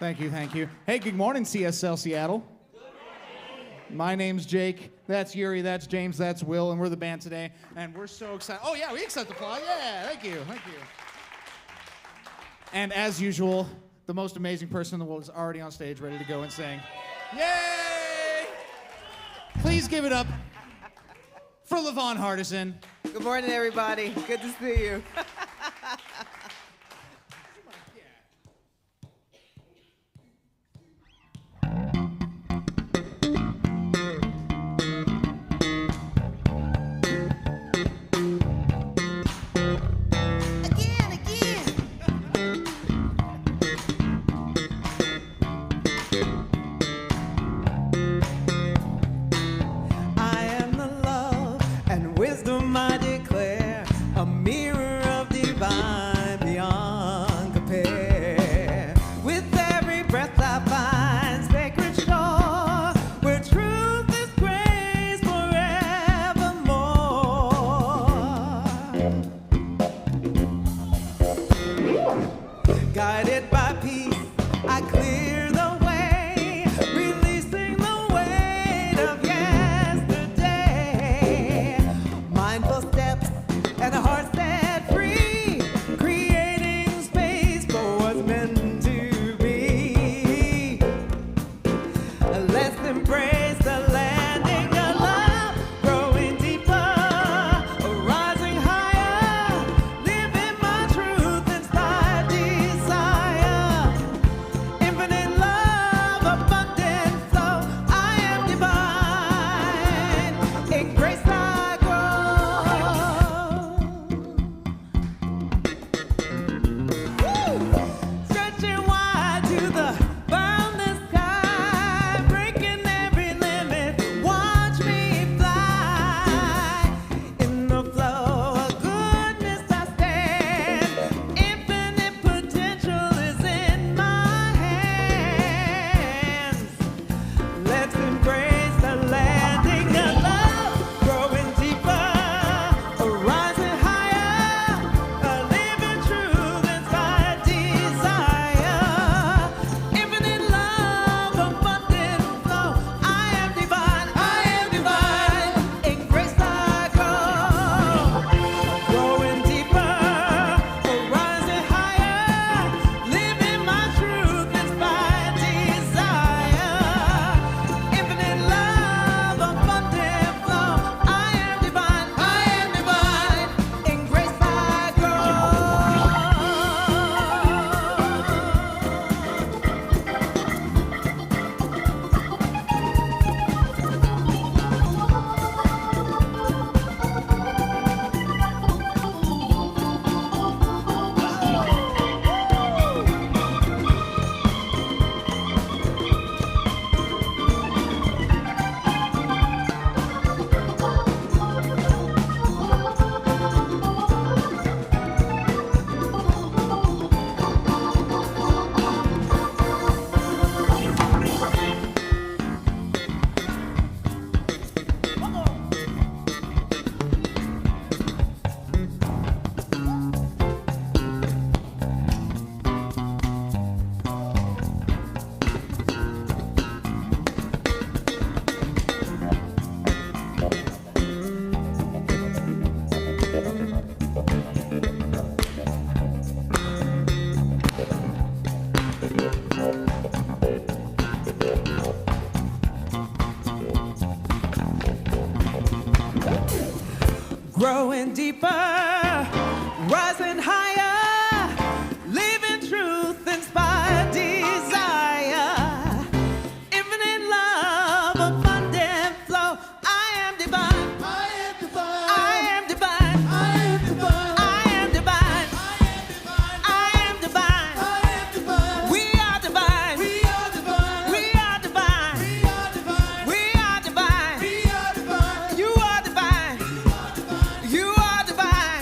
Thank you, thank you. Hey, good morning, CSL Seattle. Good morning. My name's Jake. That's Yuri. That's James. That's Will. And we're the band today. And we're so excited. Oh, yeah, we accept applause. Yeah, thank you, thank you. And as usual, the most amazing person in the world is already on stage, ready to go and sing. Yay! Please give it up for LaVon Hardison. Good morning, everybody. Good to see you. Wisdom I declare, a mirror of divine beyond compare. With every breath I find sacred shore, where truth is praised forevermore. Guided by peace, I clear the way, releasing the weight of yesterday. Mindful steps and a heart set free, creating space for what's meant to be. Let's embrace the landing of love, growing deeper, rising higher, living my truth inspired desire. Infinite love, abundant flow, I am divine. In grace I stretching wide to the boundless sky, breaking every limit, watch me fly. In the flow of goodness I stand, infinite potential is in my hands. Let's embrace the landing of love, growing deeper, rising higher, living truth inspired desire. Infinite love, abundant flow, I am divine, in grace I grow. Growing deeper, rising higher, living my truth inspired desire. Infinite love, abundant flow, I am divine, in grace I grow. Growing deeper, rising higher, living truth inspired desire. Infinite love, abundant flow, I am divine, I am divine, we are divine, we are divine, you are divine, you are divine.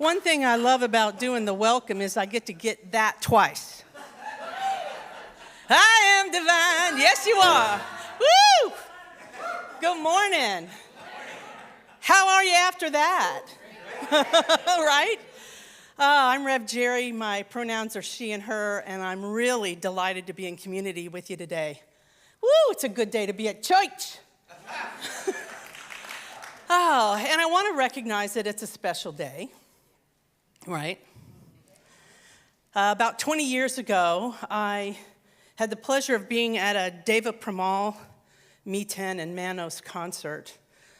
One thing I love about doing the welcome is I get to get that twice. I am divine. Yes, you are. Woo! Good morning. How are you after that? Right? I'm Rev Jerry. My pronouns are she and her, and I'm really delighted to be in community with you today. Woo! It's a good day to be at church. Oh, and I want to recognize that it's a special day, right? About 20 years ago, I had the pleasure of being at a Deva Premal, Miten, and Manos concert.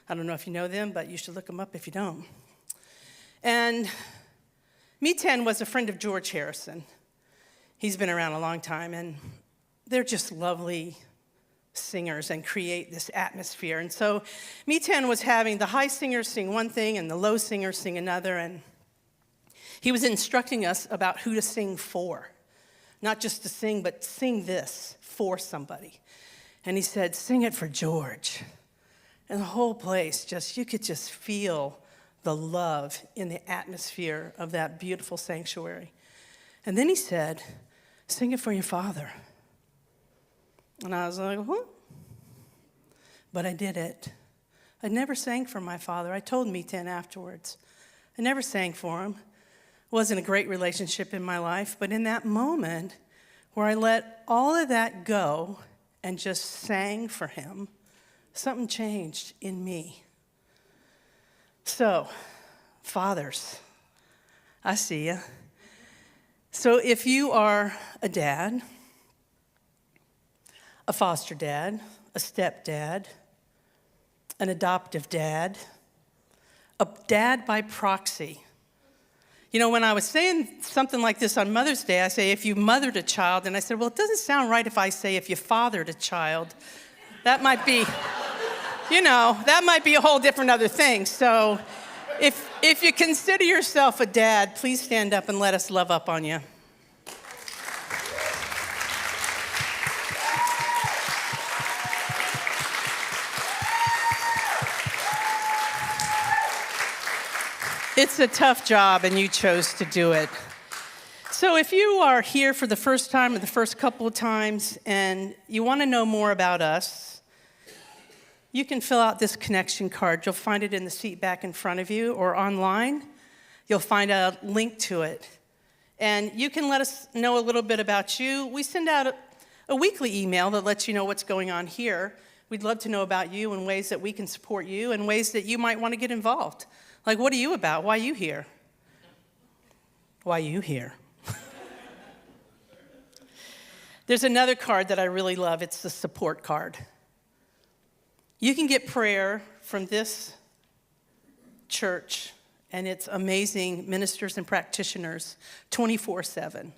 I don't know if you know them, but you should look them up if you don't. And Miten was a friend of George Harrison. He's been around a long time, and they're just lovely singers and create this atmosphere. And so Miten was having the high singers sing one thing and the low singers sing another, and he was instructing us about who to sing for. Not just to sing, but sing this for somebody. And he said, sing it for George. And the whole place, you could just feel the love in the atmosphere of that beautiful sanctuary. And then he said, sing it for your father. And I was like, what? But I did it. I never sang for my father. I told Miten afterwards. I never sang for him. It wasn't a great relationship in my life, but in that moment where I let all of that go and just sang for him, something changed in me. So, fathers, I see you. So if you are a dad, a foster dad, a stepdad, an adoptive dad, a dad by proxy. You know, when I was saying something like this on Mother's Day, I say, if you mothered a child, and I said, well, it doesn't sound right if I say if you fathered a child. That might be, that might be a whole different other thing. So if you consider yourself a dad, please stand up and let us love up on you. It's a tough job, and you chose to do it. So if you are here for the first time or the first couple of times and you want to know more about us, you can fill out this connection card. You'll find it in the seat back in front of you or online. You'll find a link to it. And you can let us know a little bit about you. We send out a weekly email that lets you know what's going on here. We'd love to know about you and ways that we can support you and ways that you might want to get involved. Like, what are you about? Why are you here? Why are you here? There's another card that I really love. It's the support card. You can get prayer from this church and its amazing ministers and practitioners 24/7.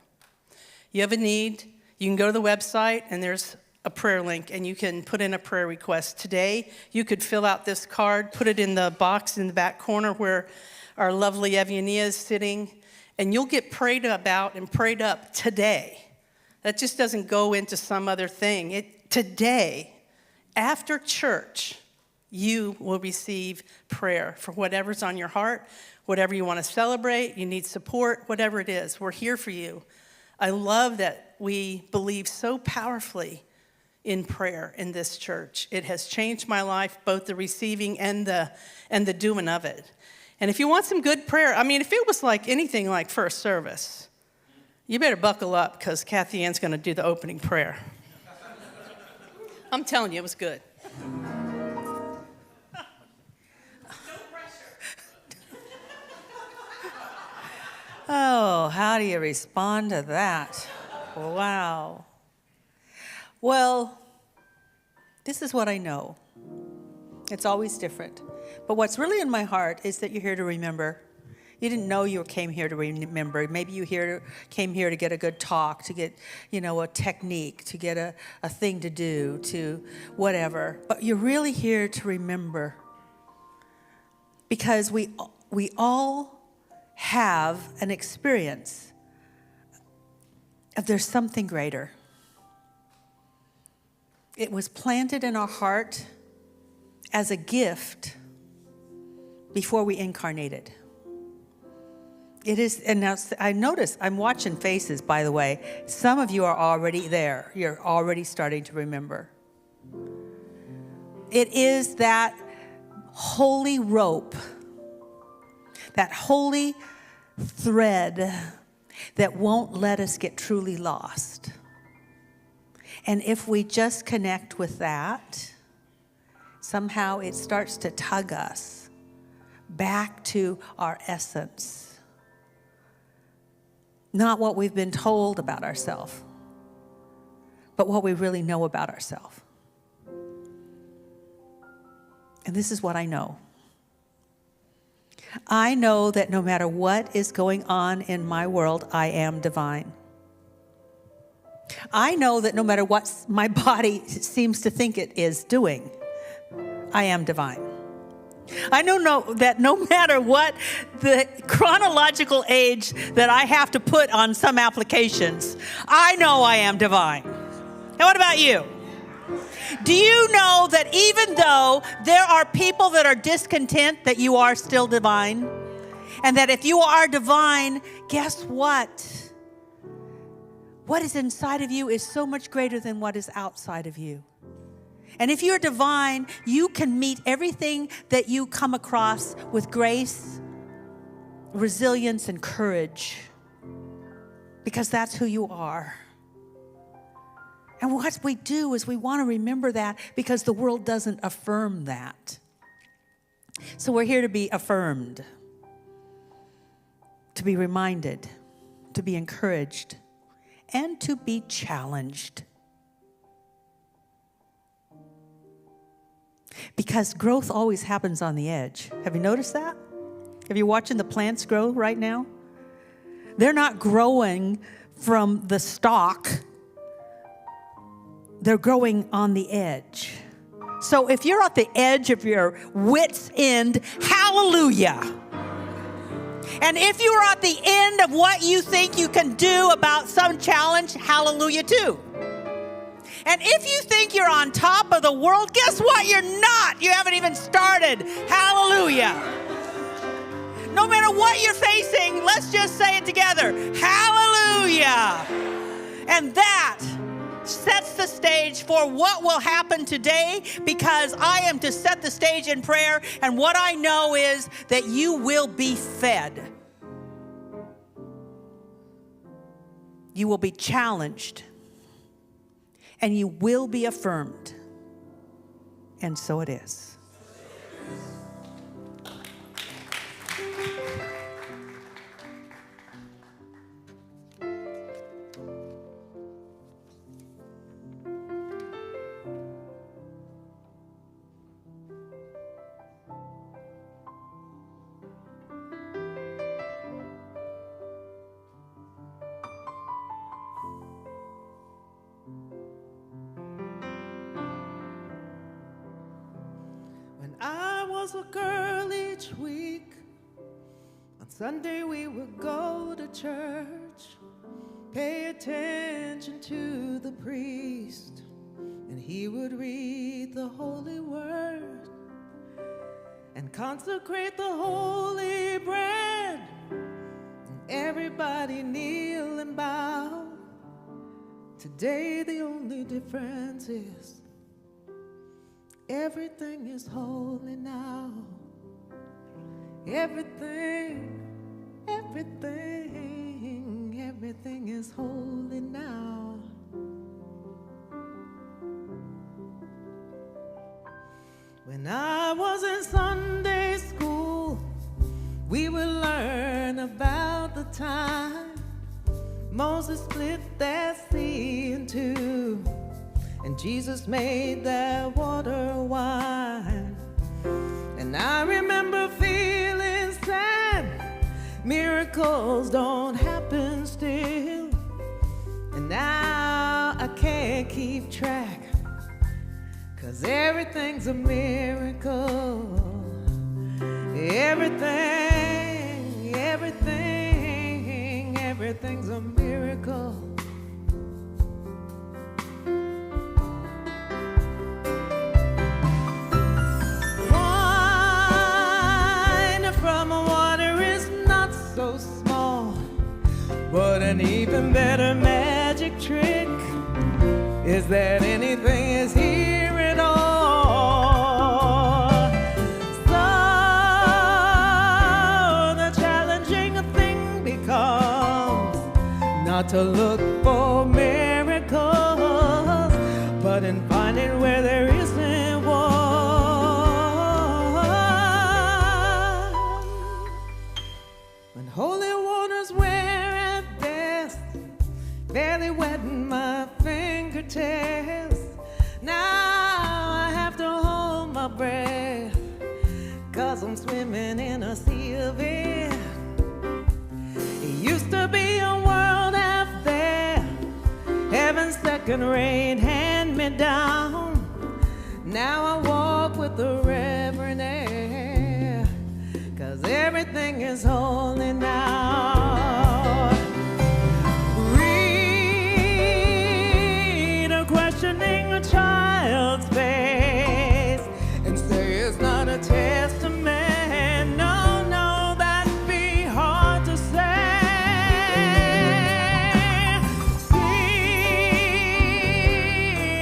You have a need, you can go to the website, and there's a prayer link, and you can put in a prayer request. Today, you could fill out this card, put it in the box in the back corner where our lovely Eviania is sitting, and you'll get prayed about and prayed up today. That just doesn't go into some other thing. Today, after church, you will receive prayer for whatever's on your heart, whatever you want to celebrate, you need support, whatever it is. We're here for you. I love that we believe so powerfully in prayer in this church. It has changed my life, both the receiving and the doing of it. And if you want some good prayer, if it was like anything like first service, you better buckle up because Kathy Ann's going to do the opening prayer. I'm telling you, it was good. Oh, how do you respond to that? Wow. Well, this is what I know. It's always different. But what's really in my heart is that you're here to remember. You didn't know you came here to remember. Maybe you came here to get a good talk, to get, a technique, to get a thing to do, to whatever. But you're really here to remember. Because we all have an experience of there's something greater. It was planted in our heart as a gift before we incarnated. It is, and now I notice, I'm watching faces, by the way. Some of you are already there. You're already starting to remember. It is that holy rope, that holy thread that won't let us get truly lost. And if we just connect with that, somehow it starts to tug us back to our essence. Not what we've been told about ourselves, but what we really know about ourselves. And this is what I know. I know that no matter what is going on in my world, I am divine. I know that no matter what my body seems to think it is doing, I am divine. I know that no matter what the chronological age that I have to put on some applications, I know I am divine. And what about you? Do you know that even though there are people that are discontent, that you are still divine? And that if you are divine, guess what? What is inside of you is so much greater than what is outside of you. And if you're divine, you can meet everything that you come across with grace, resilience, and courage, because that's who you are. And what we do is we want to remember that, because the world doesn't affirm that. So we're here to be affirmed, to be reminded, to be encouraged, and to be challenged. Because growth always happens on the edge. Have you noticed that? Have you watching the plants grow right now? They're not growing from the stalk. They're growing on the edge. So if you're at the edge of your wit's end, hallelujah. And if you're at the end of what you think you can do about some challenge, hallelujah too. And if you think you're on top of the world, guess what? You're not. You haven't even started. Hallelujah. No matter what you're facing, let's just say it together. Hallelujah. And that sets the stage for what will happen today, because I am to set the stage in prayer. And what I know is that you will be fed. You will be challenged. And you will be affirmed. And so it is. A girl each week. On Sunday we would go to church, pay attention to the priest, and he would read the holy word and consecrate the holy bread, and everybody kneel and bow. Today the only difference is everything is holy now. Everything is holy now. When I was in Sunday school, we would learn about the time Moses split that sea in two, and Jesus made that water wine. And I remember feeling sad. Miracles don't happen still. And now I can't keep track, 'cause everything's a miracle. Everything's a miracle. Wine from water is not so small. an even better magic trick is that anything is here at all. So the challenging thing becomes not to look for miracles, but in finding where there isn't one. When holy waters were at best, barely wetting my fingertips, now I have to hold my breath, 'cause I'm swimming in a sea of it. It used to be a world out there, heaven's second rate hand-me-down. Now I walk with the reverend air, 'cause everything is holy now. Read a questioning a child's face and say it's not a testament. No, no, that'd be hard to say. See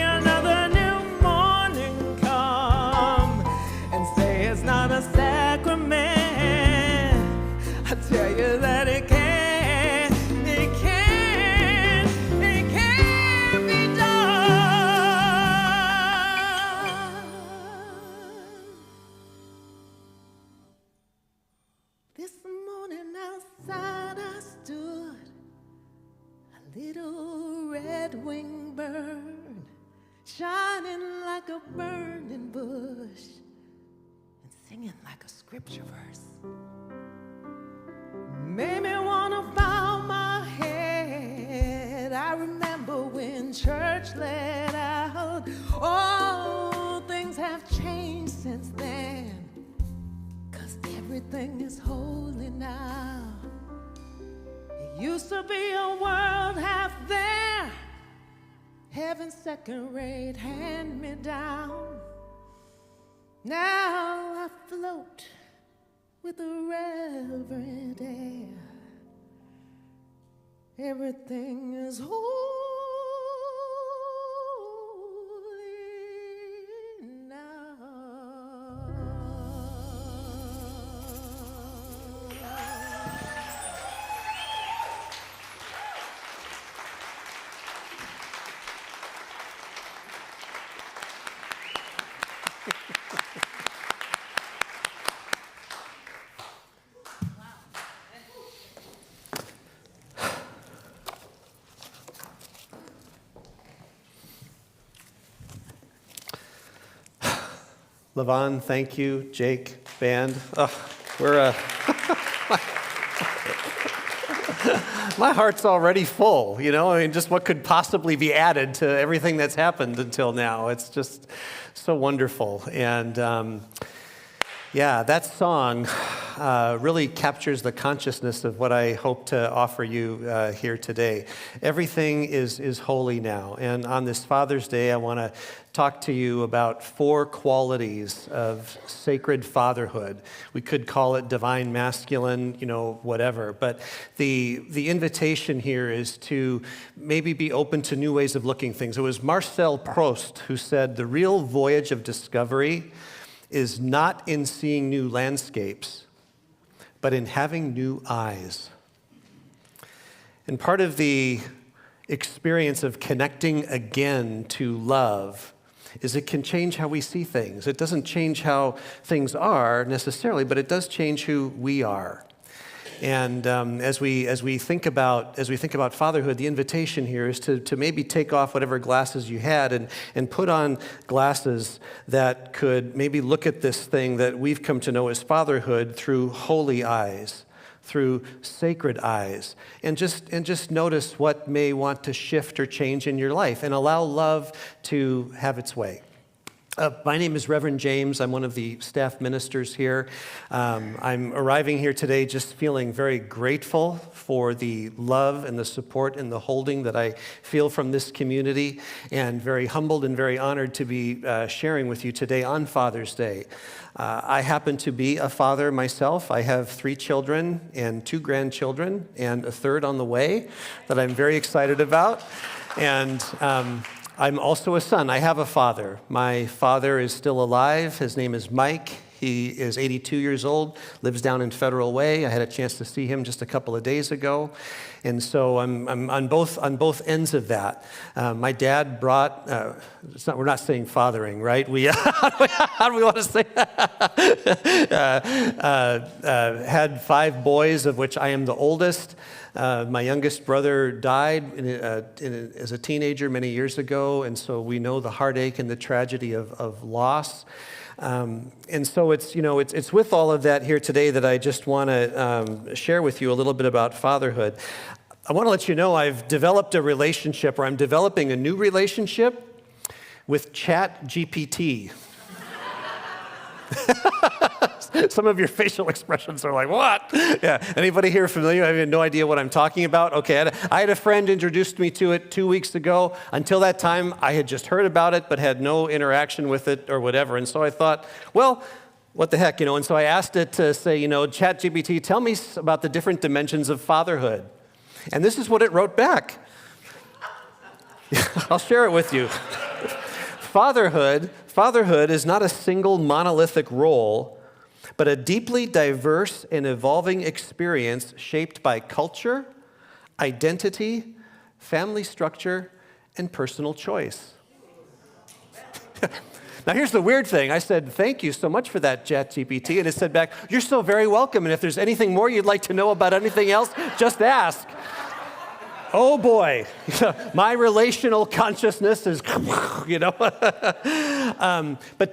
another new morning come and say it's not a sacrament. I tell you that it can't be done. This morning outside I stood, a little red-winged bird, shining like a burning bush and singing like a scripture verse. Made me wanna bow my head. I remember when church let out. Oh, things have changed since then, 'cause everything is holy now. It used to be a world half there, heaven's second rate hand-me-down. Now I float with the reverend air. Everything is holy now. LaVon, thank you. Jake, band. We're my heart's already full, you know? I mean, just what could possibly be added to everything that's happened until now? It's just so wonderful. And yeah, that song really captures the consciousness of what I hope to offer you here today. Everything is holy now. And on this Father's Day, I want to talk to you about 4 qualities of sacred fatherhood. We could call it divine masculine, you know, whatever. But the invitation here is to maybe be open to new ways of looking things. It was Marcel Proust who said, "The real voyage of discovery is not in seeing new landscapes, but in having new eyes." And part of the experience of connecting again to love is it can change how we see things. It doesn't change how things are necessarily, but it does change who we are. And as we think about fatherhood, the invitation here is to maybe take off whatever glasses you had and put on glasses that could maybe look at this thing that we've come to know as fatherhood through holy eyes, through sacred eyes, and just notice what may want to shift or change in your life and allow love to have its way. My name is Reverend James. I'm one of the staff ministers here. I'm arriving here today just feeling very grateful for the love and the support and the holding that I feel from this community, and very humbled and very honored to be sharing with you today on Father's Day. I happen to be a father myself. I have 3 children and 2 grandchildren and a third on the way that I'm very excited about. And I'm also a son. I have a father. My father is still alive. His name is Mike. He is 82 years old, lives down in Federal Way. I had a chance to see him just a couple of days ago. And so I'm on both ends of that. My dad brought, we're not saying fathering, right? How do we want to say that? Had 5 boys, of which I am the oldest. My youngest brother died as a teenager many years ago, and so we know the heartache and the tragedy of loss. And so it's with all of that here today that I just want to share with you a little bit about fatherhood. I want to let you know I've developed a relationship, or I'm developing a new relationship with ChatGPT. Some of your facial expressions are like, what? Yeah. Anybody here familiar? I have no idea what I'm talking about. Okay, I had a friend introduced me to it 2 weeks ago. Until that time, I had just heard about it, but had no interaction with it or whatever. And so I thought, well, what the heck, And so I asked it to say, ChatGPT, tell me about the different dimensions of fatherhood. And this is what it wrote back. I'll share it with you. Fatherhood is not a single monolithic role, but a deeply diverse and evolving experience shaped by culture, identity, family structure, and personal choice. Now here's the weird thing. I said, thank you so much for that, ChatGPT, and it said back, you're so very welcome, and if there's anything more you'd like to know about anything else, just ask. Oh boy, my relational consciousness is, But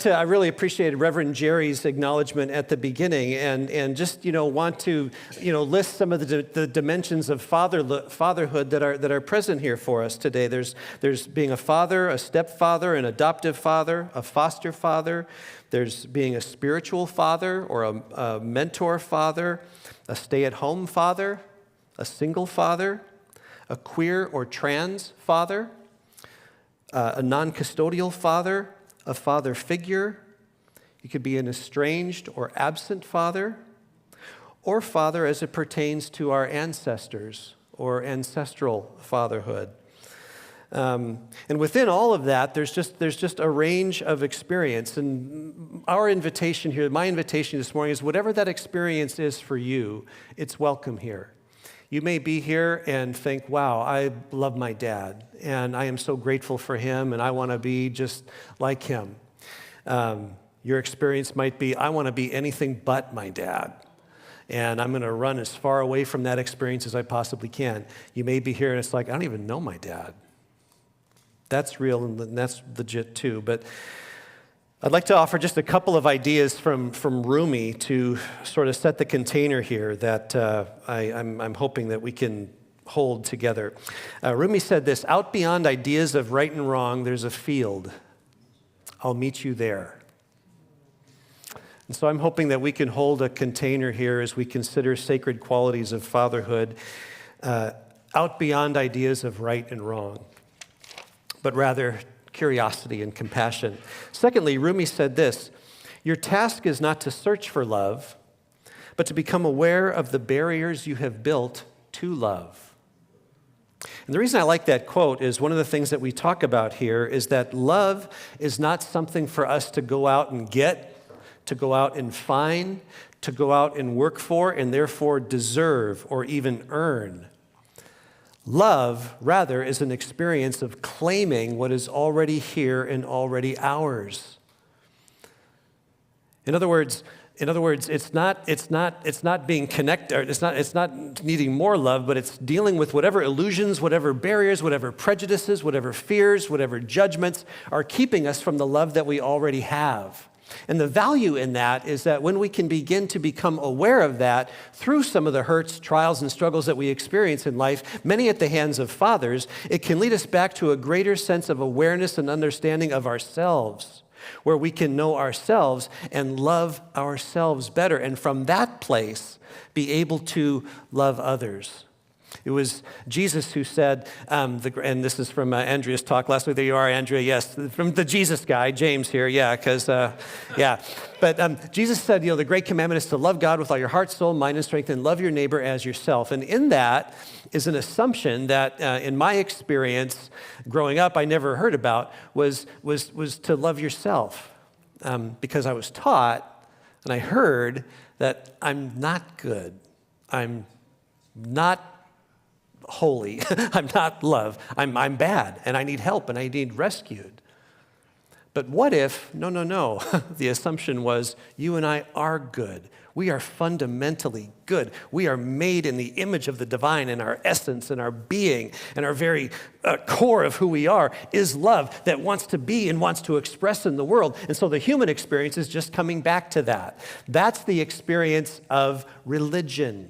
I really appreciated Reverend Jerry's acknowledgement at the beginning, and just want to list some of the dimensions of fatherhood that are present here for us today. There's being a father, a stepfather, an adoptive father, a foster father. There's being a spiritual father or a mentor father, a stay-at-home father, a single father, a queer or trans father, a non-custodial father, a father figure. You could be an estranged or absent father, or father as it pertains to our ancestors or ancestral fatherhood. And within all of that, there's just a range of experience. And our invitation here, my invitation this morning is whatever that experience is for you, it's welcome here. You may be here and think, wow, I love my dad, and I am so grateful for him, and I want to be just like him. Your experience might be, I want to be anything but my dad, and I'm going to run as far away from that experience as I possibly can. You may be here and it's like, I don't even know my dad. That's real, and that's legit too, but I'd like to offer just a couple of ideas from Rumi to sort of set the container here that I'm hoping that we can hold together. Rumi said this, out beyond ideas of right and wrong, there's a field. I'll meet you there. And so I'm hoping that we can hold a container here as we consider sacred qualities of fatherhood, out beyond ideas of right and wrong, but rather curiosity and compassion. Secondly, Rumi said this, your task is not to search for love, but to become aware of the barriers you have built to love. And the reason I like that quote is one of the things that we talk about here is that love is not something for us to go out and get, to go out and find, to go out and work for, and therefore deserve or even earn. Love, rather, is an experience of claiming what is already here and already ours. In other words, it's not being connected. It's not needing more love, but it's dealing with whatever illusions, whatever barriers, whatever prejudices, whatever fears, whatever judgments are keeping us from the love that we already have. And the value in that is that when we can begin to become aware of that through some of the hurts, trials, and struggles that we experience in life, many at the hands of fathers, it can lead us back to a greater sense of awareness and understanding of ourselves, where we can know ourselves and love ourselves better. And from that place, be able to love others. It was Jesus who said, and this is from Andrea's talk last week. There you are, Andrea, yes, from the Jesus guy, James here, yeah, because, yeah. But Jesus said, the great commandment is to love God with all your heart, soul, mind, and strength, and love your neighbor as yourself. And in that is an assumption that, in my experience, growing up, I never heard about, was to love yourself. Because I was taught, and I heard that I'm not good. I'm not holy. I'm not love. I'm bad, and I need help, and I need rescued. But what if, no, the assumption was you and I are good. We are fundamentally good. We are made in the image of the divine, and our essence and our being and our very core of who we are is love that wants to be and wants to express in the world. And so the human experience is just coming back to that. That's the experience of religion.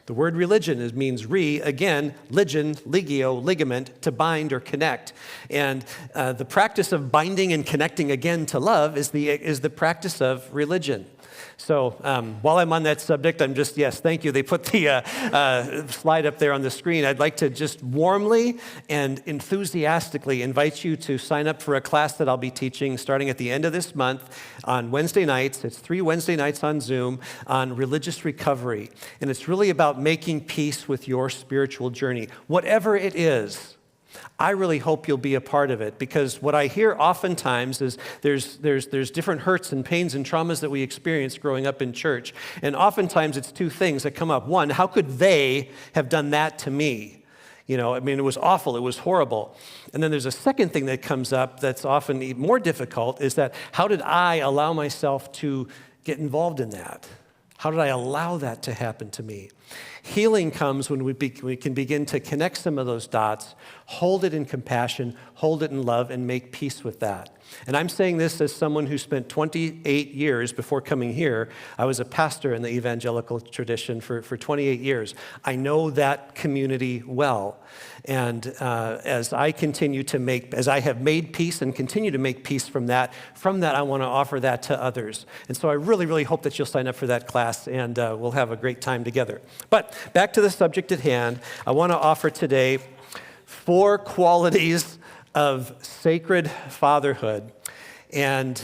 The word religion means again, ligen, ligio, ligament, to bind or connect. And the practice of binding and connecting again to love is the practice of religion. So while I'm on that subject, yes, thank you. They put the slide up there on the screen. I'd like to just warmly and enthusiastically invite you to sign up for a class that I'll be teaching starting at the end of this month on Wednesday nights. It's 3 Wednesday nights on Zoom on religious recovery. And it's really about making peace with your spiritual journey, whatever it is. I really hope you'll be a part of it, because what I hear oftentimes is there's different hurts and pains and traumas that we experience growing up in church. And oftentimes it's two things that come up. One, how could they have done that to me? It was awful, it was horrible. And then there's a second thing that comes up that's often even more difficult, is that how did I allow myself to get involved in that? How did I allow that to happen to me? Healing comes when we can begin to connect some of those dots, hold it in compassion, hold it in love, and make peace with that. And I'm saying this as someone who spent 28 years before coming here. I was a pastor in the evangelical tradition for 28 years. I know that community well. And as I have made peace and continue to make peace from that I want to offer that to others. And so I really, really hope that you'll sign up for that class, and we'll have a great time together. But back to the subject at hand, I want to offer today 4 qualities of sacred fatherhood. And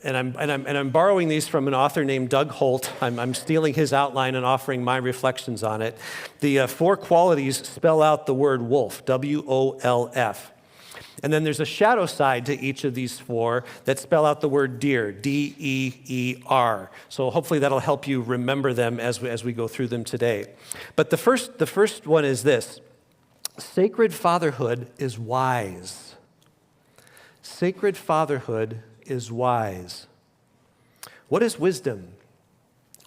I'm borrowing these from an author named Doug Holt. I'm stealing his outline and offering my reflections on it. The 4 qualities spell out the word wolf, W-O-L-F. And then there's a shadow side to each of these 4 that spell out the word deer, D-E-E-R. So hopefully that'll help you remember them as we go through them today. But the first one is this: sacred fatherhood is wise. Sacred fatherhood is wise. What is wisdom?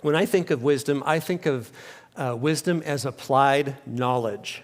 When I think of wisdom, I think of wisdom as applied knowledge.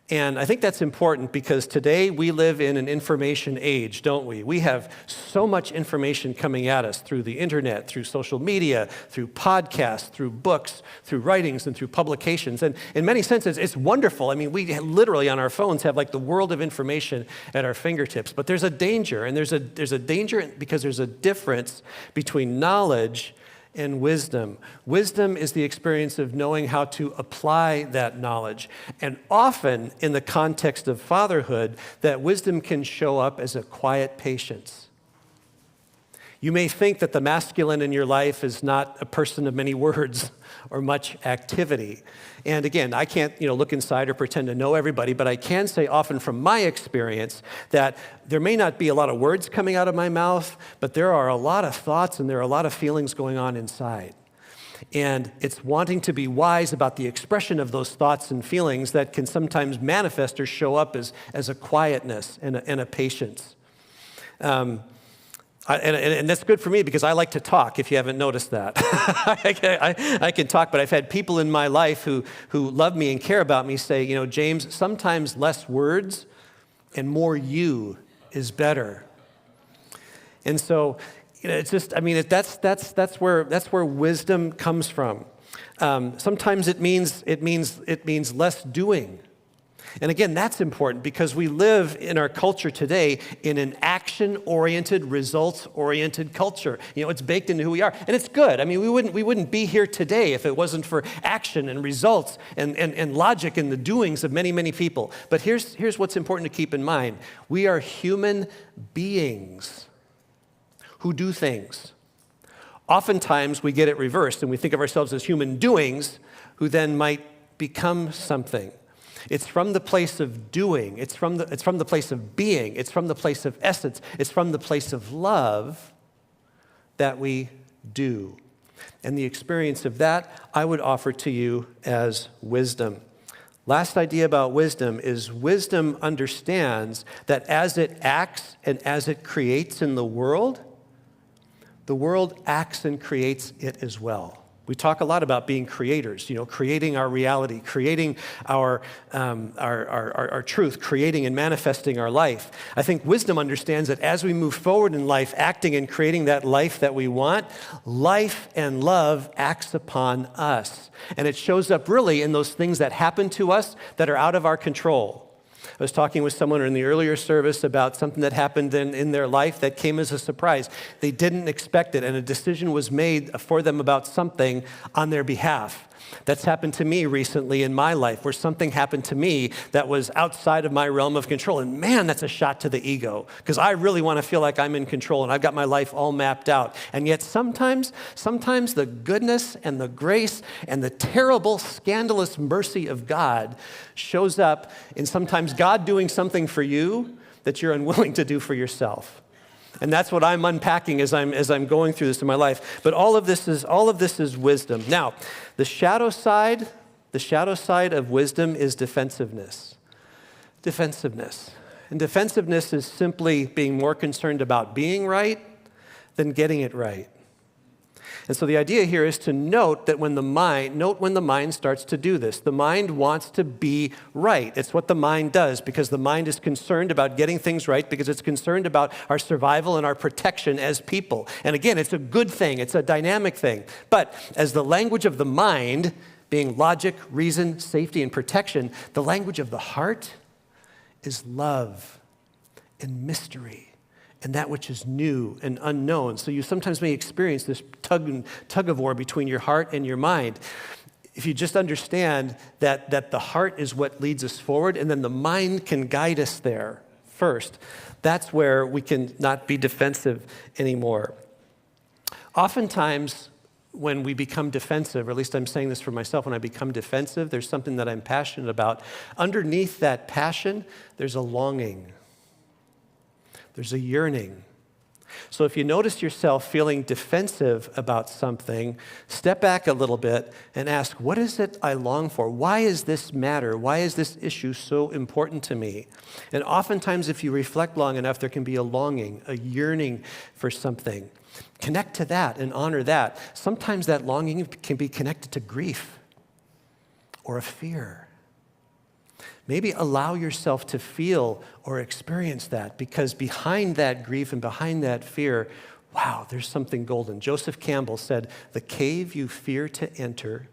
And I think that's important because today we live in an information age, don't we? We have so much information coming at us through the internet, through social media, through podcasts, through books, through writings, and through publications. And in many senses, it's wonderful. I mean, we literally on our phones have like the world of information at our fingertips. But there's a danger, and there's a danger because there's a difference between knowledge and wisdom. Wisdom is the experience of knowing how to apply that knowledge. And often, in the context of fatherhood, that wisdom can show up as a quiet patience. You may think that the masculine in your life is not a person of many words or much activity. And again, I can't look inside or pretend to know everybody, but I can say often from my experience that there may not be a lot of words coming out of my mouth, but there are a lot of thoughts and there are a lot of feelings going on inside. And it's wanting to be wise about the expression of those thoughts and feelings that can sometimes manifest or show up as a quietness and a patience. And that's good for me because I like to talk, if you haven't noticed that. I can talk, but I've had people in my life who love me and care about me say, James, sometimes less words and more you is better. And so it's just, that's where wisdom comes from. Sometimes it means less doing. And again, that's important because we live in our culture today in an action-oriented, results-oriented culture. It's baked into who we are, and it's good. We wouldn't be here today if it wasn't for action and results and logic in the doings of many, many people. But here's what's important to keep in mind. We are human beings who do things. Oftentimes, we get it reversed, and we think of ourselves as human doings who then might become something. It's from the place of doing. It's from the place of being. It's from the place of essence. It's from the place of love that we do. And the experience of that, I would offer to you as wisdom. Last idea about wisdom is wisdom understands that as it acts and as it creates in the world acts and creates it as well. We talk a lot about being creators, creating our reality, creating our truth, creating and manifesting our life. I think wisdom understands that as we move forward in life, acting and creating that life that we want, life and love acts upon us. And it shows up really in those things that happen to us that are out of our control. I was talking with someone in the earlier service about something that happened in their life that came as a surprise. They didn't expect it, and a decision was made for them about something on their behalf. That's happened to me recently in my life, where something happened to me that was outside of my realm of control. And man, that's a shot to the ego, because I really want to feel like I'm in control and I've got my life all mapped out. And yet sometimes the goodness and the grace and the terrible, scandalous mercy of God shows up in sometimes God doing something for you that you're unwilling to do for yourself. And that's what I'm unpacking as I'm going through this in my life. But all of this is wisdom. Now, the shadow side of wisdom is defensiveness. Defensiveness. And defensiveness is simply being more concerned about being right than getting it right. And so the idea here is to note when the mind starts to do this. The mind wants to be right. It's what the mind does, because the mind is concerned about getting things right, because it's concerned about our survival and our protection as people. And again, it's a good thing. It's a dynamic thing. But as the language of the mind, being logic, reason, safety, and protection, the language of the heart is love and mystery and that which is new and unknown. So you sometimes may experience this tug of war between your heart and your mind. If you just understand that the heart is what leads us forward, and then the mind can guide us there first, that's where we can not be defensive anymore. Oftentimes, when we become defensive, or at least I'm saying this for myself, when I become defensive, there's something that I'm passionate about. Underneath that passion, there's a longing. There's a yearning. So if you notice yourself feeling defensive about something, step back a little bit and ask, what is it I long for? Why does this matter? Why is this issue so important to me? And oftentimes, if you reflect long enough, there can be a longing, a yearning for something. Connect to that and honor that. Sometimes that longing can be connected to grief or a fear. Maybe allow yourself to feel or experience that, because behind that grief and behind that fear, wow, there's something golden. Joseph Campbell said, "The cave you fear to enter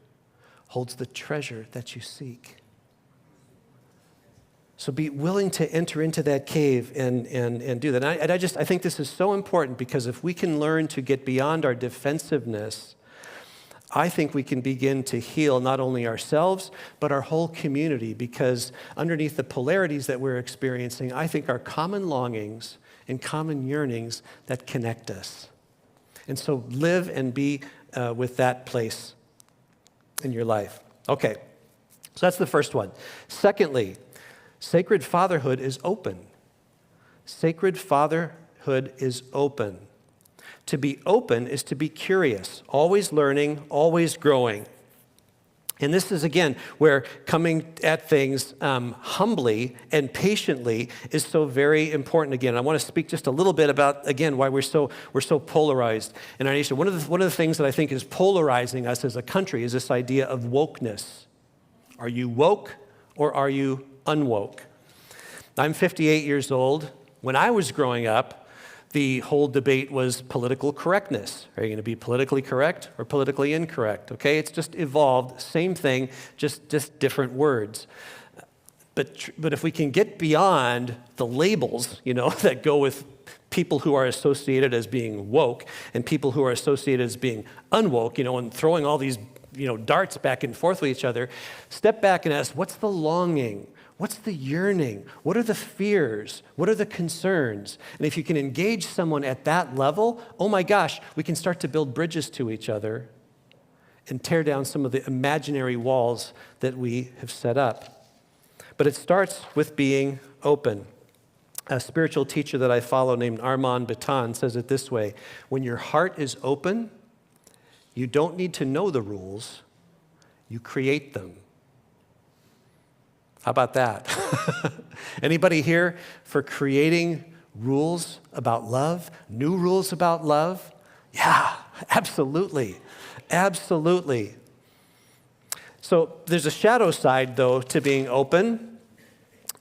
holds the treasure that you seek." So be willing to enter into that cave and do that. And I think this is so important, because if we can learn to get beyond our defensiveness, I think we can begin to heal not only ourselves, but our whole community, because underneath the polarities that we're experiencing, I think are common longings and common yearnings that connect us. And so live and be with that place in your life. Okay, so that's the first one. Secondly, sacred fatherhood is open. Sacred fatherhood is open. To be open is to be curious, always learning, always growing. And this is, again, where coming at things humbly and patiently is so very important. Again, I want to speak just a little bit about, again, why we're so polarized in our nation. One of the things that I think is polarizing us as a country is this idea of wokeness. Are you woke or are you unwoke? I'm 58 years old. When I was growing up, The whole debate was political correctness. Are you going to be politically correct or politically incorrect? Okay, it's just evolved, same thing, just different words. But if we can get beyond the labels, that go with people who are associated as being woke and people who are associated as being unwoke, and throwing all these, darts back and forth with each other, step back and ask, what's the longing? What's the yearning? What are the fears? What are the concerns? And if you can engage someone at that level, oh my gosh, we can start to build bridges to each other and tear down some of the imaginary walls that we have set up. But it starts with being open. A spiritual teacher that I follow named Armand Baton says it this way: when your heart is open, you don't need to know the rules, you create them. How about that? Anybody here for creating rules about love? New rules about love? Yeah, absolutely. Absolutely. So there's a shadow side, though, to being open,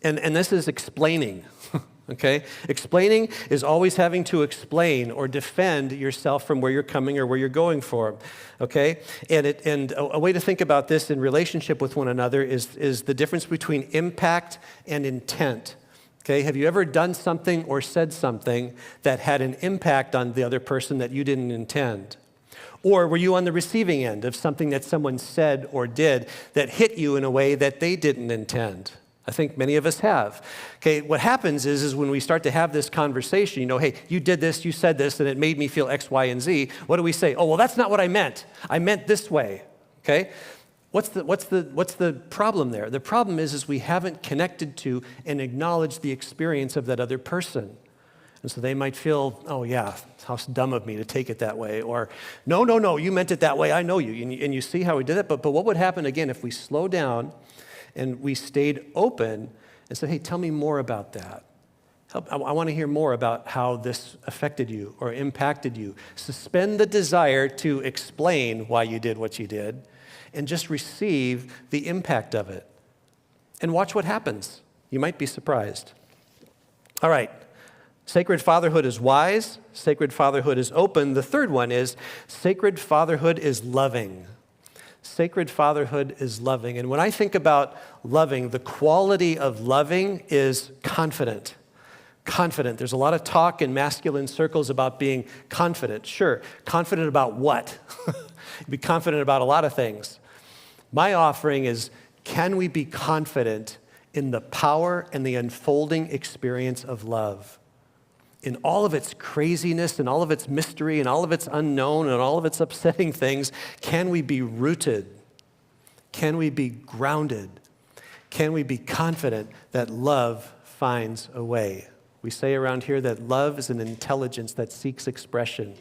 and this is explaining. Okay? Explaining is always having to explain or defend yourself from where you're coming or where you're going for. Okay? And a way to think about this in relationship with one another is the difference between impact and intent. Okay? Have you ever done something or said something that had an impact on the other person that you didn't intend? Or were you on the receiving end of something that someone said or did that hit you in a way that they didn't intend? I think many of us have. Okay, what happens is when we start to have this conversation, hey, you did this, you said this, and it made me feel X, Y, and Z. What do we say? Oh, well, that's not what I meant. I meant this way. Okay? What's the problem there? The problem is we haven't connected to and acknowledged the experience of that other person. And so they might feel, oh yeah, how dumb of me to take it that way. Or, no, you meant it that way. I know you. And you see how we did it. But what would happen, again, if we slow down and we stayed open and said, hey, tell me more about that. I want to hear more about how this affected you or impacted you. Suspend the desire to explain why you did what you did and just receive the impact of it. And watch what happens. You might be surprised. All right. Sacred fatherhood is wise. Sacred fatherhood is open. The third one is sacred fatherhood is loving. Sacred fatherhood is loving. And when I think about loving, the quality of loving is confident. Confident. There's a lot of talk in masculine circles about being confident. Sure. Confident about what? Be confident about a lot of things. My offering is, can we be confident in the power and the unfolding experience of love? In all of its craziness and all of its mystery and all of its unknown and all of its upsetting things, can we be rooted? Can we be grounded? Can we be confident that love finds a way? We say around here that love is an intelligence that seeks expression.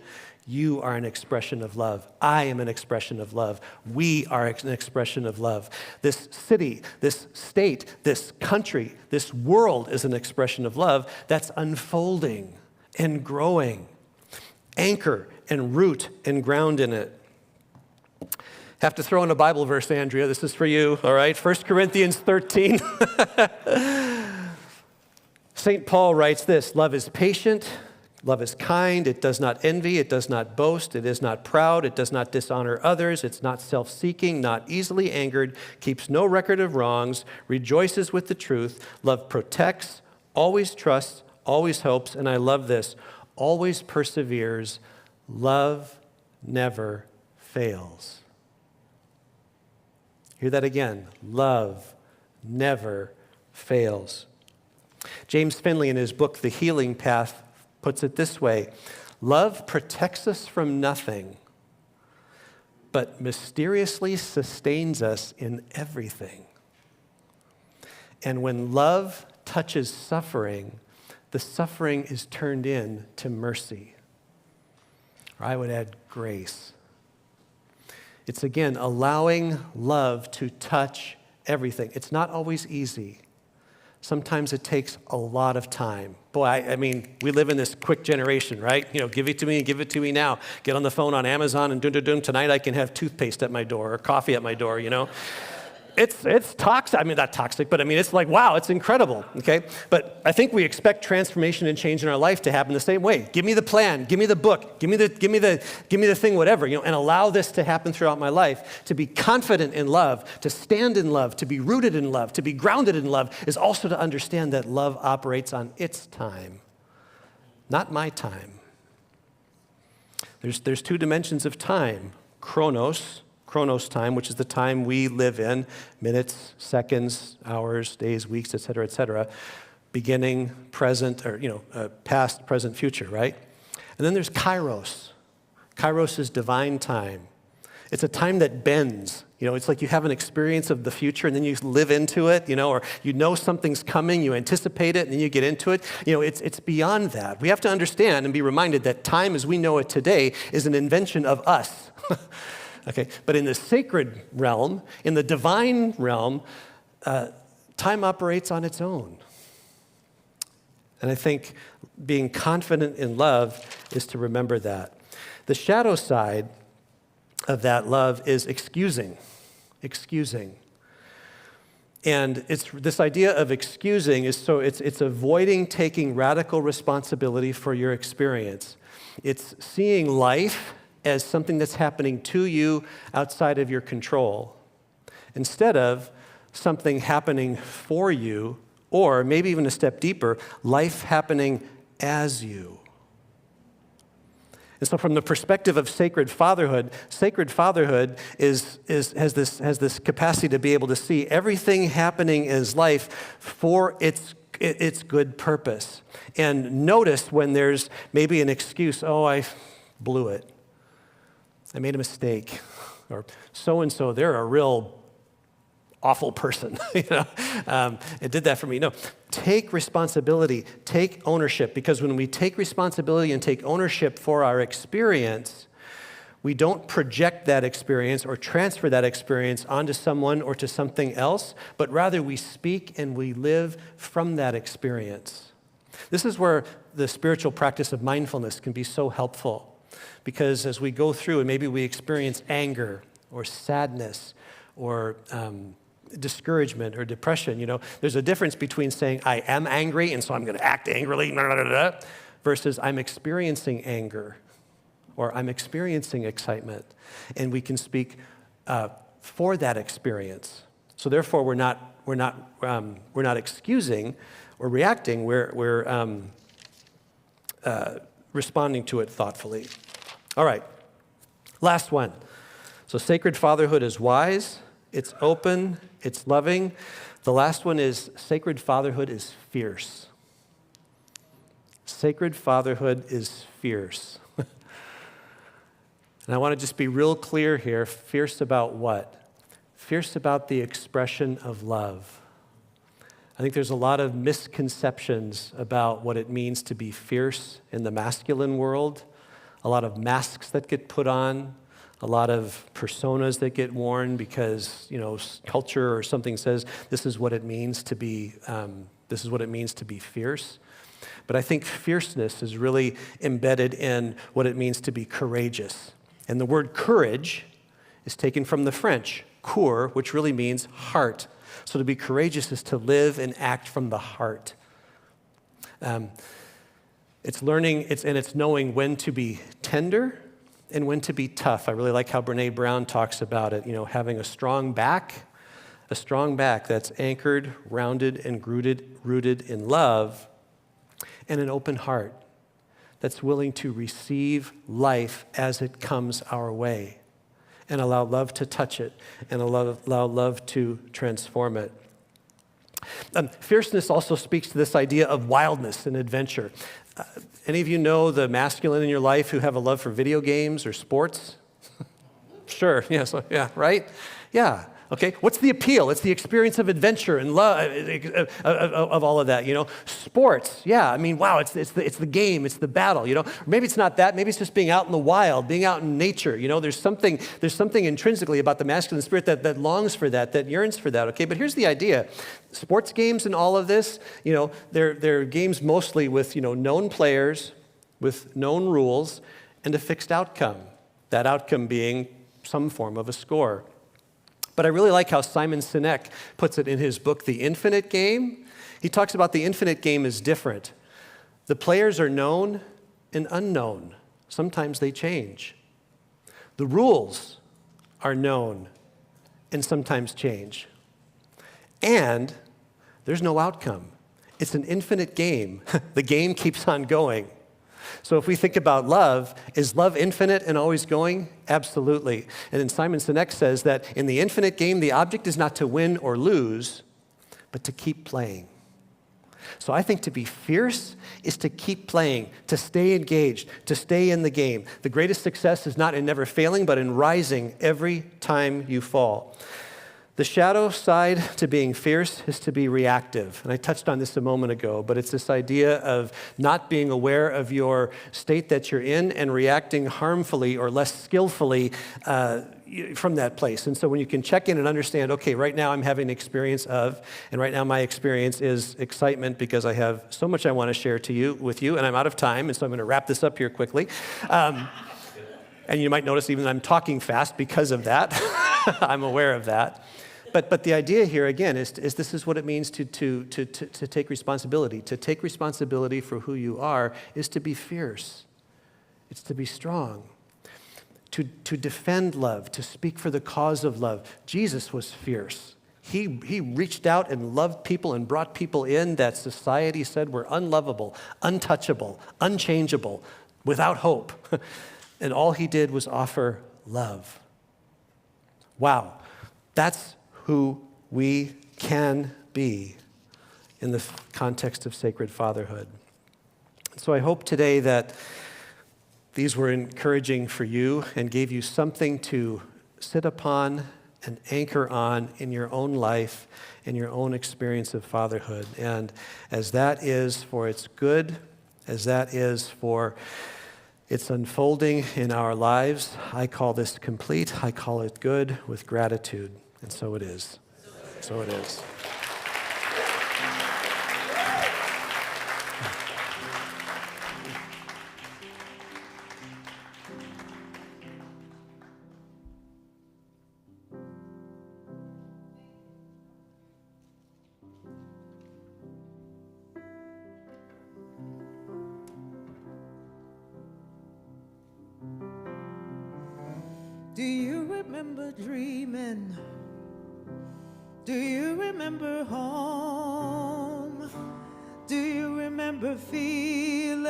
You are an expression of love. I am an expression of love. We are an expression of love. This city, this state, this country, this world is an expression of love that's unfolding and growing. Anchor and root and ground in it. Have to throw in a Bible verse, Andrea. This is for you, all right? 1 Corinthians 13. St. Paul writes this: love is patient. Love is kind, it does not envy, it does not boast, it is not proud, it does not dishonor others, it's not self-seeking, not easily angered, keeps no record of wrongs, rejoices with the truth. Love protects, always trusts, always hopes, and I love this, always perseveres. Love never fails. Hear that again. Love never fails. James Finley, in his book, The Healing Path, puts it this way: love protects us from nothing, but mysteriously sustains us in everything. And when love touches suffering, the suffering is turned into mercy. Or I would add grace. It's again allowing love to touch everything. It's not always easy. Sometimes it takes a lot of time. Boy, I mean, we live in this quick generation, right? Give it to me and give it to me now. Get on the phone on Amazon and tonight I can have toothpaste at my door or coffee at my door, it's toxic. I mean, not toxic, but I mean, it's like, wow, it's incredible, okay? But I think we expect transformation and change in our life to happen the same way. Give me the plan, give me the book, give me the thing, whatever, and allow this to happen throughout my life. To be confident in love, to stand in love, to be rooted in love, to be grounded in love is also to understand that love operates on its time, not my time. There's two dimensions of time, chronos time, which is the time we live in, minutes, seconds, hours, days, weeks, et cetera, beginning, present, or past, present, future, right? And then there's kairos. Kairos is divine time. It's a time that bends. It's like you have an experience of the future and then you live into it, or something's coming, you anticipate it, and then you get into it. It's beyond that. We have to understand and be reminded that time as we know it today is an invention of us. Okay, but in the sacred realm, in the divine realm, time operates on its own. And I think being confident in love is to remember that. The shadow side of that love is excusing. And it's this idea of excusing it's avoiding taking radical responsibility for your experience. It's seeing life as something that's happening to you outside of your control, instead of something happening for you, or maybe even a step deeper, life happening as you. And so from the perspective of sacred fatherhood has this capacity to be able to see everything happening as life for its good purpose. And notice when there's maybe an excuse, I blew it. I made a mistake, or so-and-so, they're a real awful person. It did that for me. No, take responsibility, take ownership, because when we take responsibility and take ownership for our experience, we don't project that experience or transfer that experience onto someone or to something else, but rather we speak and we live from that experience. This is where the spiritual practice of mindfulness can be so helpful. Because as we go through and maybe we experience anger or sadness or discouragement or depression, there's a difference between saying, I am angry, and so I'm going to act angrily, versus I'm experiencing anger or I'm experiencing excitement. And we can speak for that experience. So therefore, we're not excusing or reacting. We're responding to it thoughtfully. All right, last one. So sacred fatherhood is wise, it's open, it's loving. The last one is sacred fatherhood is fierce. Sacred fatherhood is fierce. And I want to just be real clear here. Fierce about what? Fierce about the expression of love. I think there's a lot of misconceptions about what it means to be fierce in the masculine world. A lot of masks that get put on, a lot of personas that get worn because culture or something says this is what it means to be fierce. But I think fierceness is really embedded in what it means to be courageous. And the word courage is taken from the French, coeur, which really means heart. So to be courageous is to live and act from the heart. It's learning, it's knowing when to be tender and when to be tough. I really like how Brene Brown talks about it, having a strong back that's anchored, rounded, and rooted in love, and an open heart that's willing to receive life as it comes our way and allow love to touch it and allow love to transform it. Fierceness also speaks to this idea of wildness and adventure. Any of you know the masculine in your life who have a love for video games or sports? Sure, yes, yeah, right? Yeah, okay. What's the appeal? It's the experience of adventure and love, of all of that, Sports, yeah, I mean, wow, it's the game, it's the battle, Maybe it's not that, maybe it's just being out in the wild, being out in nature, There's something intrinsically about the masculine spirit that longs for that yearns for that, okay? But here's the idea. Sports games and all of this, they're games mostly with, known players, with known rules, and a fixed outcome. That outcome being some form of a score. But I really like how Simon Sinek puts it in his book, The Infinite Game. He talks about the infinite game is different. The players are known and unknown. Sometimes they change. The rules are known and sometimes change. And there's no outcome. It's an infinite game. The game keeps on going. So if we think about love, is love infinite and always going? Absolutely. And then Simon Sinek says that in the infinite game, the object is not to win or lose, but to keep playing. So I think to be fierce is to keep playing, to stay engaged, to stay in the game. The greatest success is not in never failing, but in rising every time you fall. The shadow side to being fierce is to be reactive. And I touched on this a moment ago, but it's this idea of not being aware of your state that you're in and reacting harmfully or less skillfully from that place. And so when you can check in and understand, okay, right now I'm having an experience of, and right now my experience is excitement because I have so much I want to share with you, and I'm out of time, and so I'm going to wrap this up here quickly. And you might notice even I'm talking fast because of that. I'm aware of that. But the idea here, again, is this is what it means to take responsibility. To take responsibility for who you are is to be fierce. It's to be strong. To defend love, to speak for the cause of love. Jesus was fierce. He reached out and loved people and brought people in that society said were unlovable, untouchable, unchangeable, without hope. And all he did was offer love. Wow, that's who we can be in the context of sacred fatherhood. So I hope today that these were encouraging for you and gave you something to sit upon and anchor on in your own life, in your own experience of fatherhood. And as that is for its good, as that is for its unfolding in our lives, I call this complete. I call it good with gratitude. And so it is. So it is. Do you remember dreaming? Do you remember home? Do you remember feeling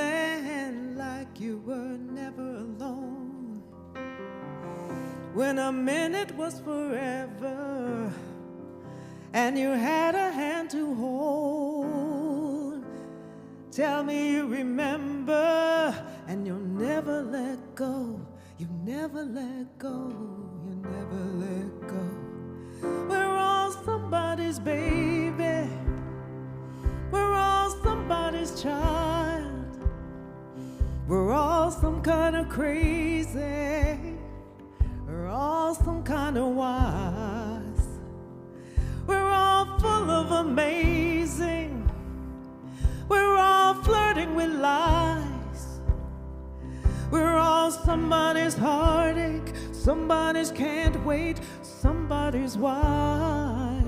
like you were never alone? When a minute was forever and you had a hand to hold. Tell me you remember and you'll never let go. You never let go, you never let go. We're all somebody's baby. We're all somebody's child. We're all some kind of crazy. We're all some kind of wise. We're all full of amazing. We're all flirting with lies. We're all somebody's heartache, somebody's can't wait, somebody's why.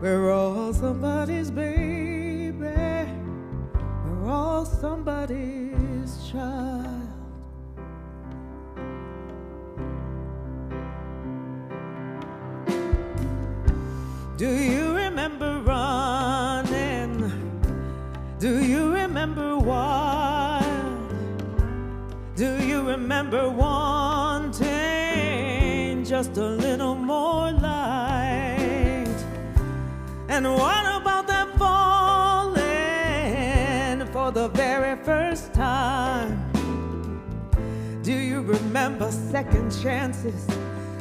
We're all somebody's baby. We're all somebody's child. Do you remember running? Do you remember wild? Do you remember wanting just a little more light? And what about that falling for the very first time? Do you remember second chances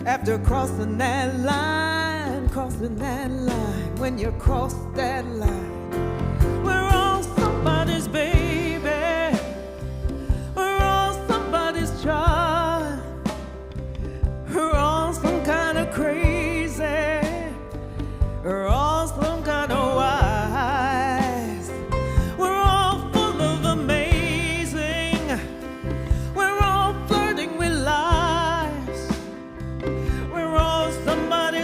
after crossing that line? Crossing that line, when you cross that line. We're all somebody's baby. Child. We're all some kind of crazy. We're all some kind of wise. We're all full of amazing. We're all flirting with lies. We're all somebody's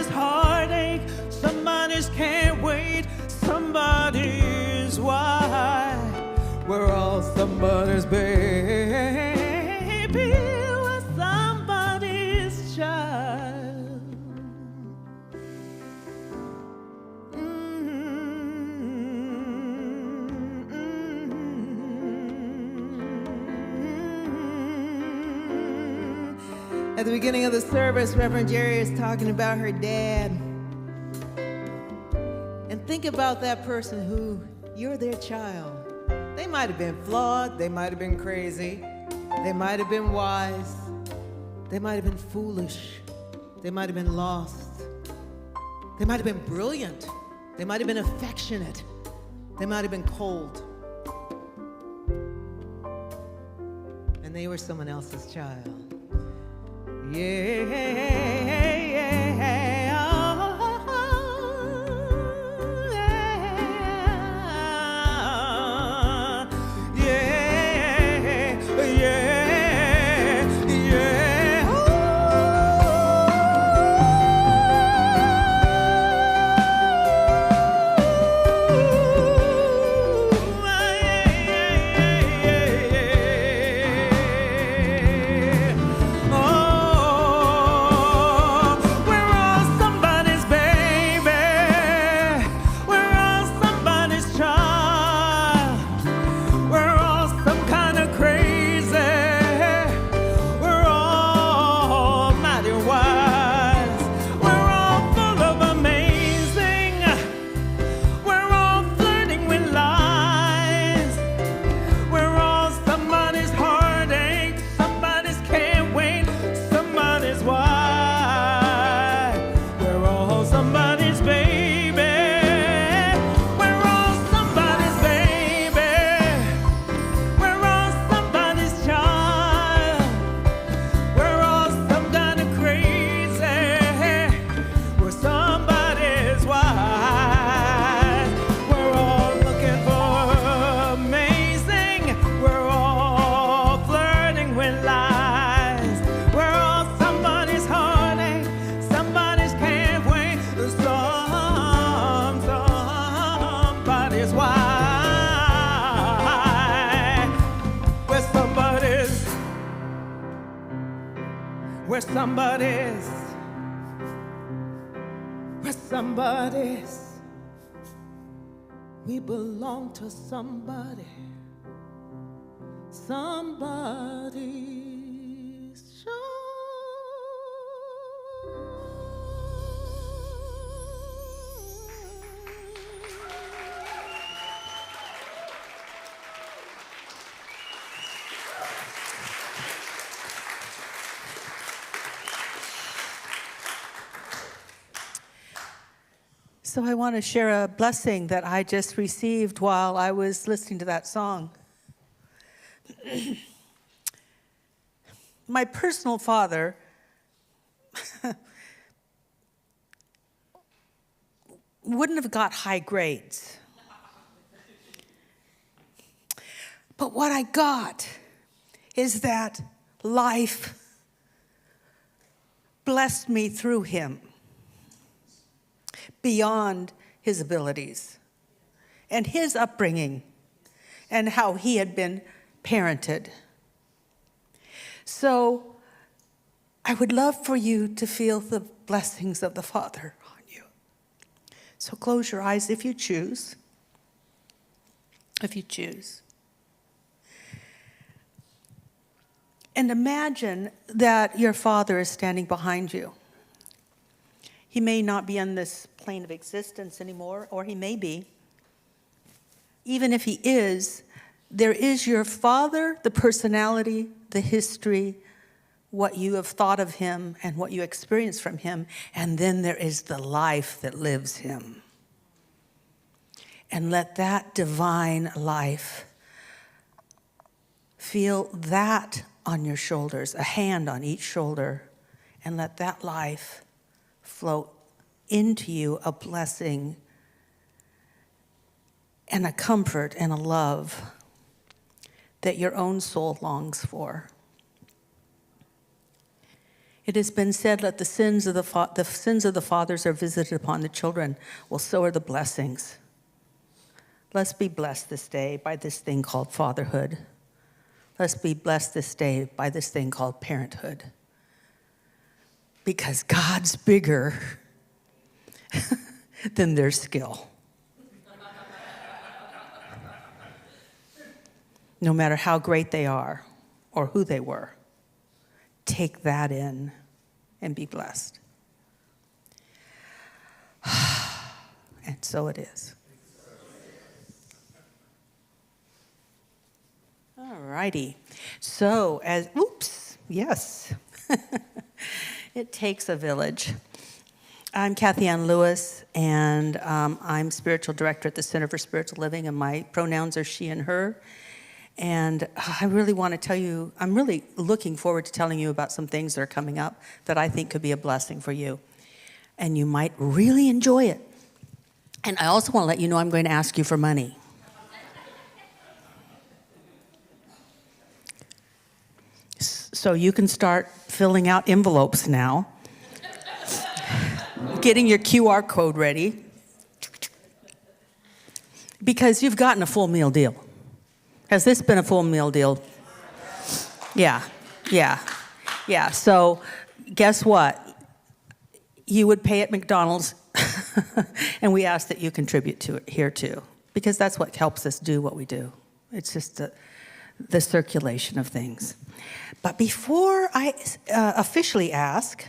At the beginning of the service, Reverend Jerry is talking about her dad. And think about that person who you're their child. They might have been flawed, they might have been crazy, they might have been wise, they might have been foolish, they might have been lost, they might have been brilliant, they might have been affectionate, they might have been cold. And they were someone else's child. We're somebody's. We belong to somebody. Somebody's child. So I want to share a blessing that I just received while I was listening to that song. My personal father wouldn't have got high grades. But what I got is that life blessed me through him beyond his abilities and his upbringing and how he had been parented. So I would love for you to feel the blessings of the Father on you. So close your eyes if you choose. If you choose. And imagine that your Father is standing behind you. He may not be on this plane of existence anymore, or he may be. Even if he is, there is your Father, the personality, the history, what you have thought of him and what you experience from him, and then there is the life that lives him. And let that divine life feel that on your shoulders, a hand on each shoulder, and let that life flow into you, a blessing and a comfort and a love that your own soul longs for. It has been said that the sins of the fathers are visited upon the children. Well, so are the blessings. Let's be blessed this day by this thing called fatherhood. Let's be blessed this day by this thing called parenthood. Because God's bigger than their skill. No matter how great they are or who they were, take that in and be blessed. And so it is. All righty. So, yes. It takes a village. I'm Kathy Ann Lewis, and I'm spiritual director at the Center for Spiritual Living, and my pronouns are she and her. And I really want to tell you, I'm really looking forward to telling you about some things that are coming up that I think could be a blessing for you. And you might really enjoy it. And I also want to let you know I'm going to ask you for money. So you can start filling out envelopes now. Getting your QR code ready. Because you've gotten a full meal deal. Has this been a full meal deal? Yeah. So guess what? You would pay at McDonald's, and we ask that you contribute to it here too, because that's what helps us do what we do. It's just the circulation of things. But before I officially ask,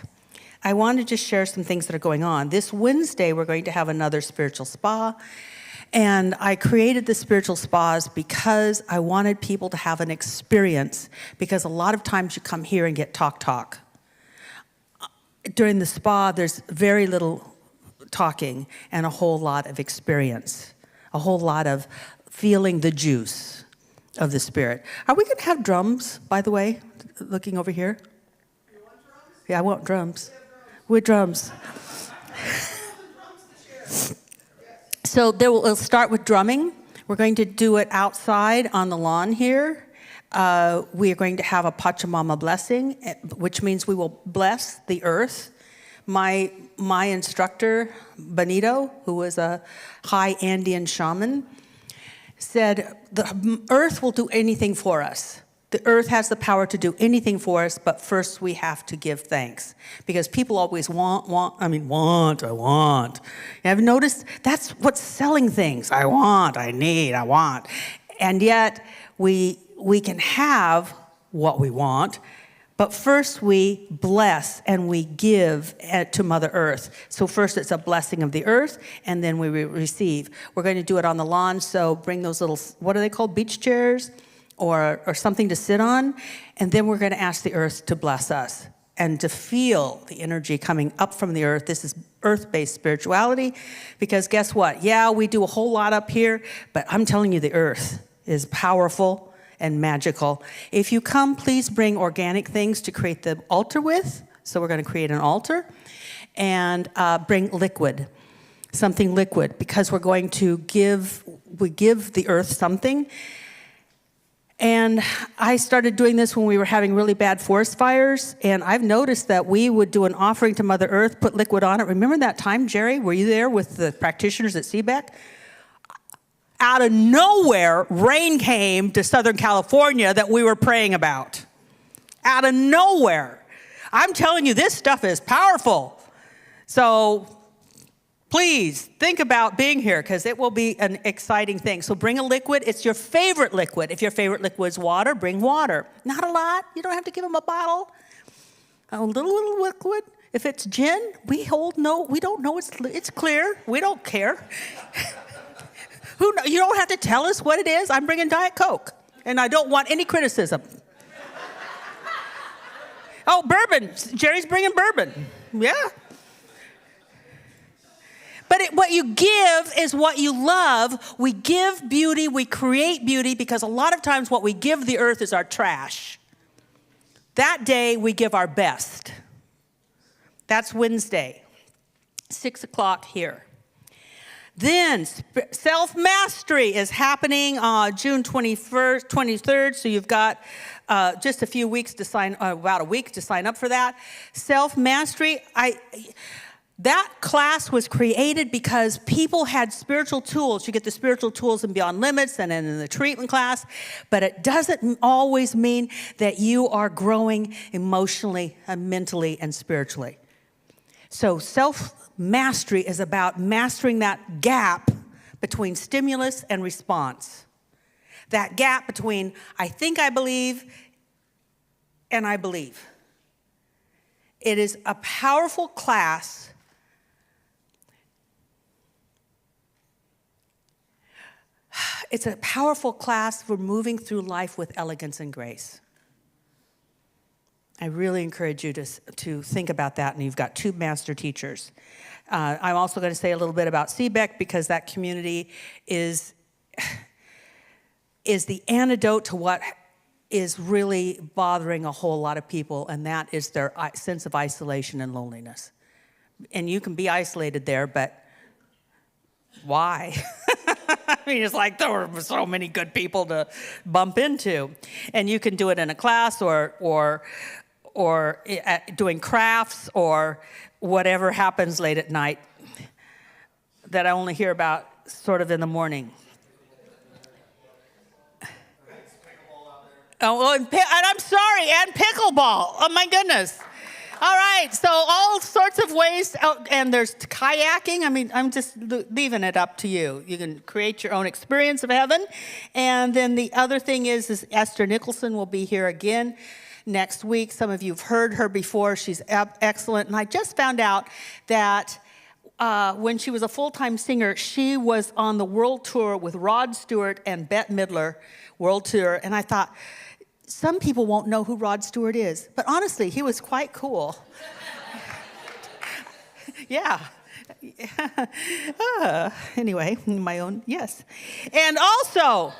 I want to just share some things that are going on. This Wednesday, we're going to have another spiritual spa. And I created the spiritual spas because I wanted people to have an experience, because a lot of times you come here and get talk. During the spa, there's very little talking and a whole lot of experience, a whole lot of feeling the juice of the Spirit. Are we going to have drums, by the way, looking over here? You want drums? Yeah, I want drums. With drums. So we'll start with drumming. We're going to do it outside on the lawn here. We are going to have a Pachamama blessing, which means we will bless the earth. My instructor, Benito, who was a high Andean shaman, said the earth will do anything for us. The earth has the power to do anything for us, but first we have to give thanks. Because people always want. Have you noticed? That's what's selling things. I want, I need, I want. And yet we can have what we want, but first we bless and we give to Mother Earth. So first it's a blessing of the earth, and then we receive. We're going to do it on the lawn, so bring those little, what are they called, beach chairs? Or something to sit on, and then we're going to ask the earth to bless us and to feel the energy coming up from the earth. This is earth-based spirituality, because guess what? Yeah, we do a whole lot up here, but I'm telling you, the earth is powerful and magical. If you come, please bring organic things to create the altar with. So we're going to create an altar, and bring liquid, something liquid, because we're going to give the earth something. And I started doing this when we were having really bad forest fires, and I've noticed that we would do an offering to Mother Earth, put liquid on it. Remember that time, Jerry? Were you there with the practitioners at CBEC? Out of nowhere, rain came to Southern California that we were praying about. Out of nowhere. I'm telling you, this stuff is powerful. So please think about being here, because it will be an exciting thing. So bring a liquid. It's your favorite liquid. If your favorite liquid is water, bring water. Not a lot. You don't have to give them a bottle. A little liquid. If it's gin, we don't know it's clear. We don't care. You don't have to tell us what it is. I'm bringing Diet Coke, and I don't want any criticism. Oh, bourbon. Jerry's bringing bourbon. Yeah. But what you give is what you love. We give beauty, we create beauty, because a lot of times what we give the earth is our trash. That day, we give our best. That's Wednesday, 6 o'clock here. Then self-mastery is happening on June 21st, 23rd, so you've got just a few weeks to about a week to sign up for that. Self-mastery, that class was created because people had spiritual tools. You get the spiritual tools in Beyond Limits and in the treatment class, but it doesn't always mean that you are growing emotionally and mentally and spiritually. So self-mastery is about mastering that gap between stimulus and response. That gap between I think I believe and I believe. It is a powerful class. It's a powerful class for moving through life with elegance and grace. I really encourage you to think about that, and you've got 2 master teachers. I'm also going to say a little bit about CBEC because that community is the antidote to what is really bothering a whole lot of people, and that is their sense of isolation and loneliness. And you can be isolated there, but why? I mean, it's like there were so many good people to bump into. And you can do it in a class or doing crafts or whatever happens late at night that I only hear about sort of in the morning. Oh, well, and I'm sorry, and pickleball. Oh, my goodness. All right, so all sorts of ways, and there's kayaking. I mean, I'm just leaving it up to you. You can create your own experience of heaven. And then the other thing is Esther Nicholson will be here again next week. Some of you have heard her before. She's excellent. And I just found out that when she was a full-time singer, she was on the world tour with Rod Stewart and Bette Midler, world tour. And I thought, some people won't know who Rod Stewart is, but honestly, he was quite cool. Yeah. Anyway, my own, yes. And also,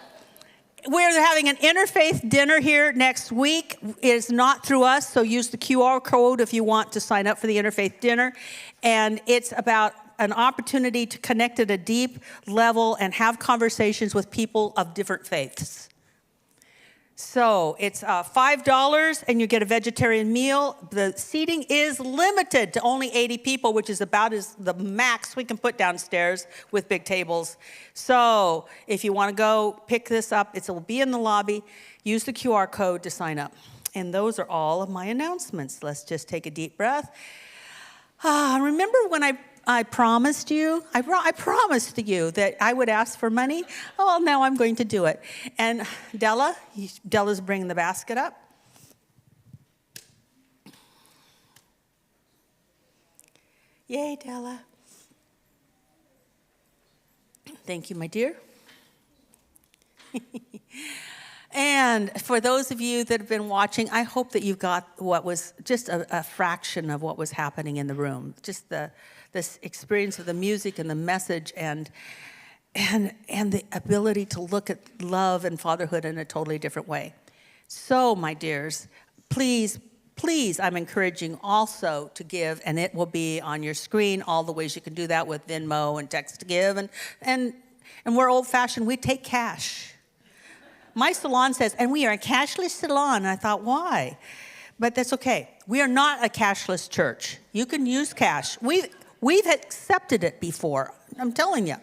we're having an interfaith dinner here next week. It is not through us, so use the QR code if you want to sign up for the interfaith dinner. And it's about an opportunity to connect at a deep level and have conversations with people of different faiths. So it's $5 and you get a vegetarian meal. The seating is limited to only 80 people, which is about the max we can put downstairs with big tables. So if you want to go pick this up, it will be in the lobby. Use the QR code to sign up. And those are all of my announcements. Let's just take a deep breath. Remember when I promised you? I promised you that I would ask for money. Oh, well, now I'm going to do it. And Della's bringing the basket up. Yay, Della. Thank you, my dear. And for those of you that have been watching, I hope that you got what was just a fraction of what was happening in the room. Just this experience of the music and the message and the ability to look at love and fatherhood in a totally different way. So, my dears, please, I'm encouraging also to give, and it will be on your screen, all the ways you can do that with Venmo and text to give. And we're old-fashioned. We take cash. My salon says, and we are a cashless salon. And I thought, why? But that's okay. We are not a cashless church. You can use cash. We've accepted it before. I'm telling you.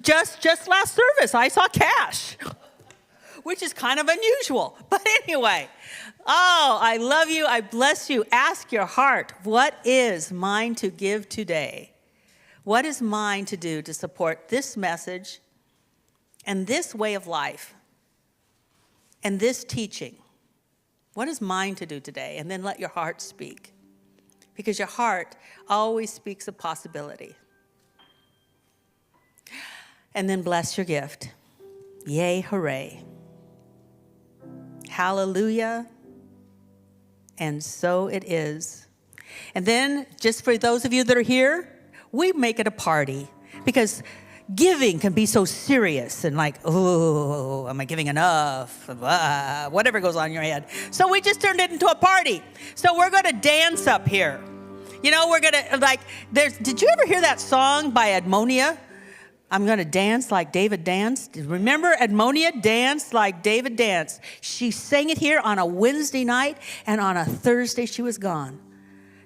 Just last service, I saw cash, which is kind of unusual. But anyway, I love you. I bless you. Ask your heart, what is mine to give today? What is mine to do to support this message and this way of life and this teaching? What is mine to do today? And then let your heart speak. Because your heart always speaks of possibility. And then bless your gift. Yay, hooray. Hallelujah. And so it is. And then, just for those of you that are here, we make it a party. Because giving can be so serious and like, oh, am I giving enough? Whatever goes on in your head. So we just turned it into a party. So we're going to dance up here. You know, we're going to, did you ever hear that song by Edmonia? I'm going to dance like David danced. Remember Edmonia? Dance like David danced. She sang it here on a Wednesday night, and on a Thursday she was gone.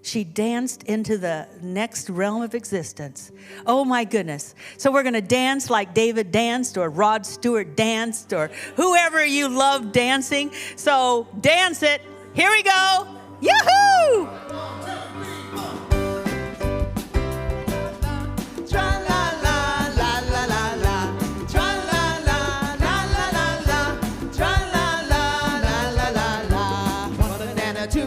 She danced into the next realm of existence. Oh, my goodness. So we're going to dance like David danced, or Rod Stewart danced, or whoever you love dancing. So dance it. Here we go. Yahoo! Two